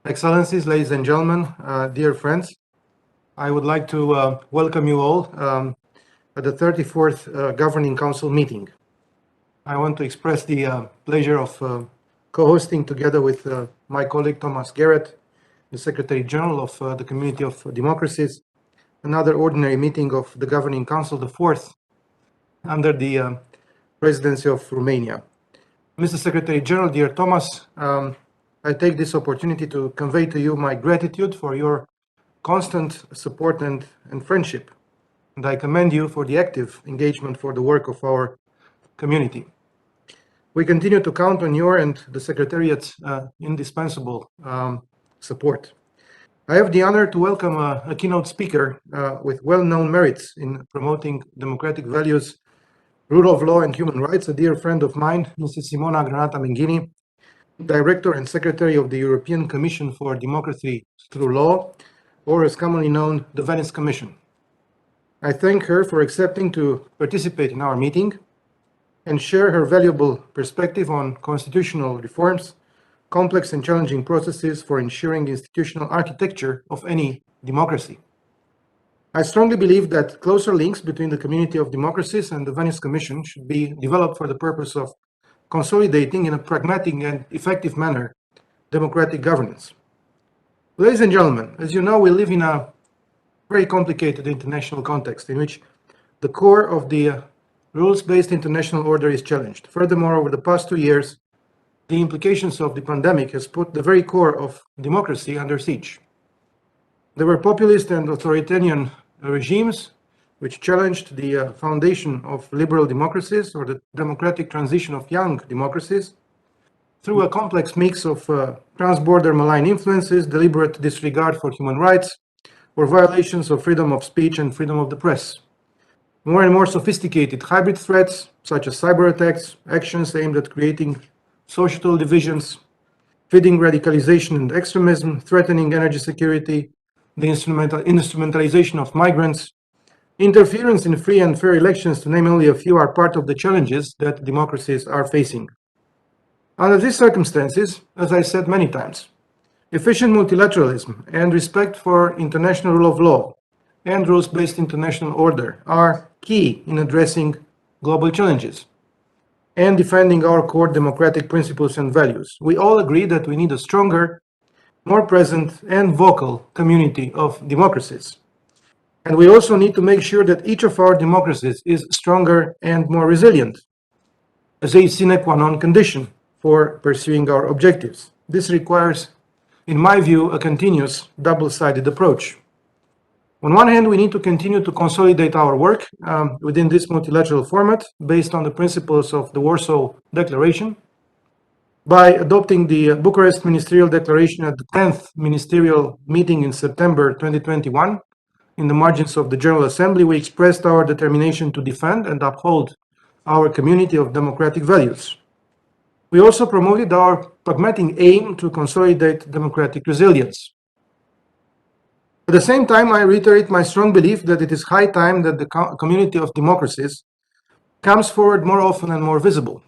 Excellencies, ladies and gentlemen, dear friends, I would like to welcome you all at the 34th Governing Council meeting. I want to express the pleasure of co-hosting together with my colleague Thomas Garrett, the Secretary General of the Community of Democracies, another ordinary meeting of the Governing Council, the fourth under the presidency of Romania. Mr. Secretary General, dear Thomas, I take this opportunity to convey to you my gratitude for your constant support and friendship, and I commend you for the active engagement for the work of our community. We continue to count on your and the Secretariat's indispensable support. I have the honor to welcome a keynote speaker with well-known merits in promoting democratic values, rule of law, and human rights, a dear friend of mine, Mrs. Simona Granata Menghini, Director and Secretary of the European Commission for Democracy Through Law, or as commonly known, the Venice Commission. I thank her for accepting to participate in our meeting and share her valuable perspective on constitutional reforms, complex and challenging processes for ensuring institutional architecture of any democracy. I strongly believe that closer links between the Community of Democracies and the Venice Commission should be developed for the purpose of consolidating in a pragmatic and effective manner democratic governance. Ladies and gentlemen, as you know, we live in a very complicated international context in which the core of the rules-based international order is challenged. Furthermore, over the past 2 years, the implications of the pandemic has put the very core of democracy under siege. There were populist and authoritarian regimes which challenged the foundation of liberal democracies or the democratic transition of young democracies through a complex mix of trans-border malign influences, deliberate disregard for human rights, or violations of freedom of speech and freedom of the press. More and more sophisticated hybrid threats, such as cyber attacks, actions aimed at creating societal divisions, feeding radicalization and extremism, threatening energy security, the instrumentalization of migrants, interference in free and fair elections, to name only a few, are part of the challenges that democracies are facing. Under these circumstances, as I said many times, efficient multilateralism and respect for international rule of law and rules-based international order are key in addressing global challenges and defending our core democratic principles and values. We all agree that we need a stronger, more present and vocal community of democracies. And we also need to make sure that each of our democracies is stronger and more resilient as a sine qua non condition for pursuing our objectives. This requires, in my view, a continuous double-sided approach. On one hand, we need to continue to consolidate our work within this multilateral format based on the principles of the Warsaw Declaration by adopting the Bucharest Ministerial Declaration at the 10th Ministerial Meeting in September 2021. In the margins of the General Assembly, we expressed our determination to defend and uphold our community of democratic values. We also promoted our pragmatic aim to consolidate democratic resilience. At the same time, I reiterate my strong belief that it is high time that the community of democracies comes forward more often and more visible.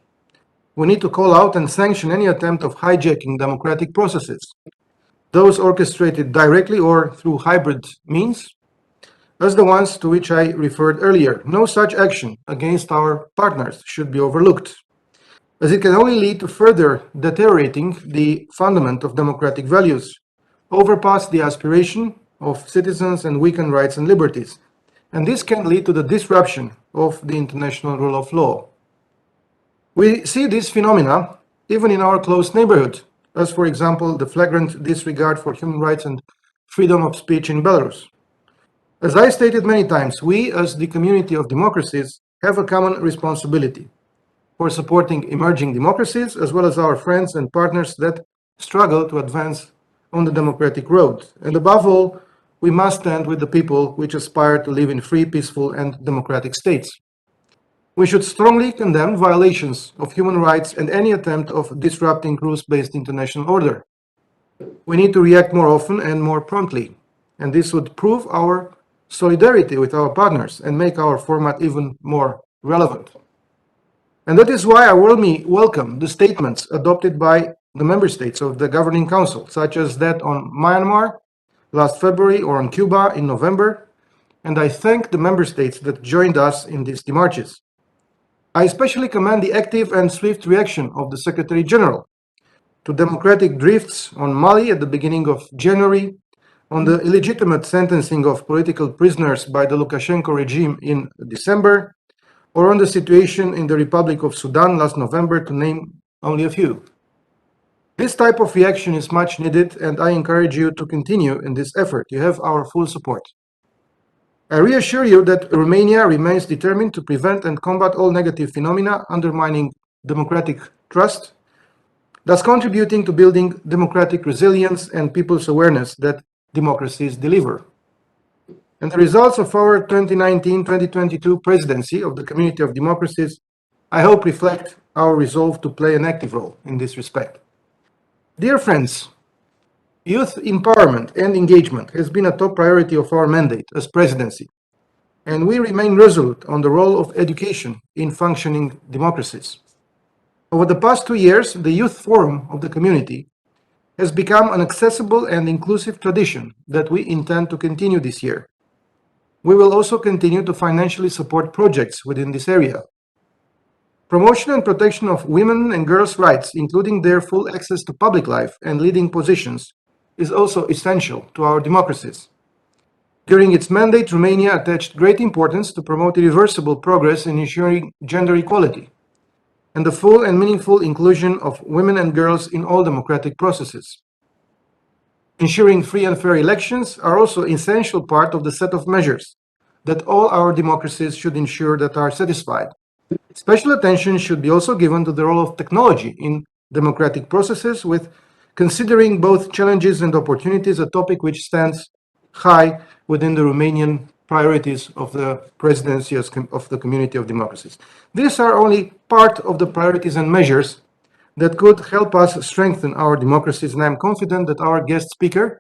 We need to call out and sanction any attempt of hijacking democratic processes, those orchestrated directly or through hybrid means, as the ones to which I referred earlier. No such action against our partners should be overlooked, as it can only lead to further deteriorating the fundament of democratic values, overpass the aspiration of citizens and weaken rights and liberties. And this can lead to the disruption of the international rule of law. We see this phenomena even in our close neighborhood, as for example, the flagrant disregard for human rights and freedom of speech in Belarus. As I stated many times, we as the community of democracies have a common responsibility for supporting emerging democracies as well as our friends and partners that struggle to advance on the democratic road. And above all, we must stand with the people which aspire to live in free, peaceful, and democratic states. We should strongly condemn violations of human rights and any attempt of disrupting rules-based international order. We need to react more often and more promptly, and this would prove our solidarity with our partners and make our format even more relevant. And that is why I warmly welcome the statements adopted by the member states of the Governing Council, such as that on Myanmar last February or on Cuba in November, and I thank the member states that joined us in these demarches. I especially commend the active and swift reaction of the Secretary General to democratic drifts on Mali at the beginning of January, on the illegitimate sentencing of political prisoners by the Lukashenko regime in December, or on the situation in the Republic of Sudan last November, to name only a few. This type of reaction is much needed, and I encourage you to continue in this effort. You have our full support. I reassure you that Romania remains determined to prevent and combat all negative phenomena undermining democratic trust, thus contributing to building democratic resilience and people's awareness that democracies deliver. And the results of our 2019-2022 presidency of the Community of Democracies, I hope, reflect our resolve to play an active role in this respect. Dear friends, youth empowerment and engagement has been a top priority of our mandate as presidency, and we remain resolute on the role of education in functioning democracies. Over the past 2 years, the Youth Forum of the Community has become an accessible and inclusive tradition that we intend to continue this year. We will also continue to financially support projects within this area. Promotion and protection of women and girls' rights, including their full access to public life and leading positions, is also essential to our democracies. During its mandate, Romania attached great importance to promote irreversible progress in ensuring gender equality and the full and meaningful inclusion of women and girls in all democratic processes. Ensuring free and fair elections are also an essential part of the set of measures that all our democracies should ensure that are satisfied. Special attention should be also given to the role of technology in democratic processes, with considering both challenges and opportunities, a topic which stands high within the Romanian priorities of the presidency of the Community of Democracies. These are only part of the priorities and measures that could help us strengthen our democracies, and I'm confident that our guest speaker,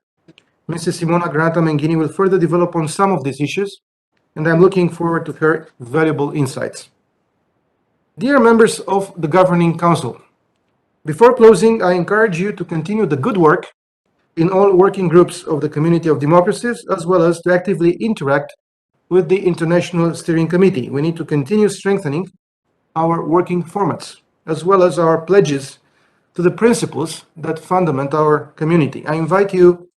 Mrs. Simona Granata Menghini, will further develop on some of these issues, and I'm looking forward to her valuable insights. Dear members of the Governing Council, before closing, I encourage you to continue the good work in all working groups of the Community of Democracies, as well as to actively interact with the International Steering Committee. We need to continue strengthening our working formats, as well as our pledges to the principles that fundament our community. I invite you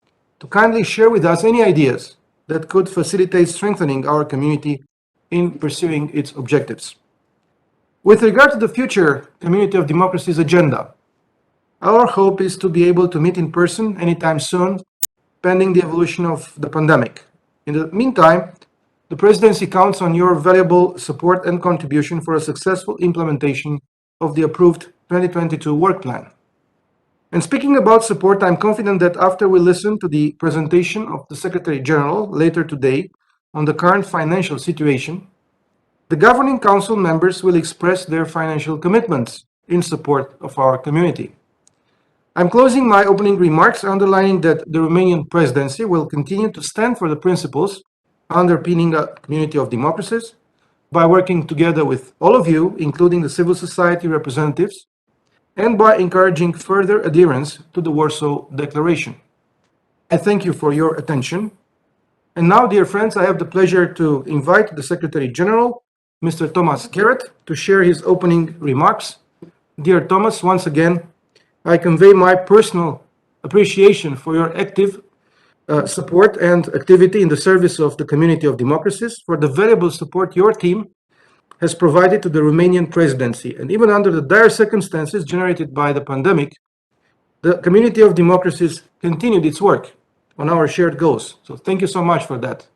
to kindly share with us any ideas that could facilitate strengthening our community in pursuing its objectives. With regard to the future Community of Democracies agenda, our hope is to be able to meet in person anytime soon, pending the evolution of the pandemic. In the meantime, the Presidency counts on your valuable support and contribution for a successful implementation of the approved 2022 work plan. And speaking about support, I'm confident that after we listen to the presentation of the Secretary General later today on the current financial situation, the Governing Council members will express their financial commitments in support of our community. I'm closing my opening remarks underlining that the Romanian presidency will continue to stand for the principles underpinning a Community of Democracies by working together with all of you, including the civil society representatives, and by encouraging further adherence to the Warsaw Declaration. I thank you for your attention. And now, dear friends, I have the pleasure to invite the Secretary General, Mr. Thomas Garrett, to share his opening remarks. Dear Thomas, once again, I convey my personal appreciation for your active support and activity in the service of the Community of Democracies, for the valuable support your team has provided to the Romanian presidency. And even under the dire circumstances generated by the pandemic, the Community of Democracies continued its work on our shared goals. So thank you so much for that.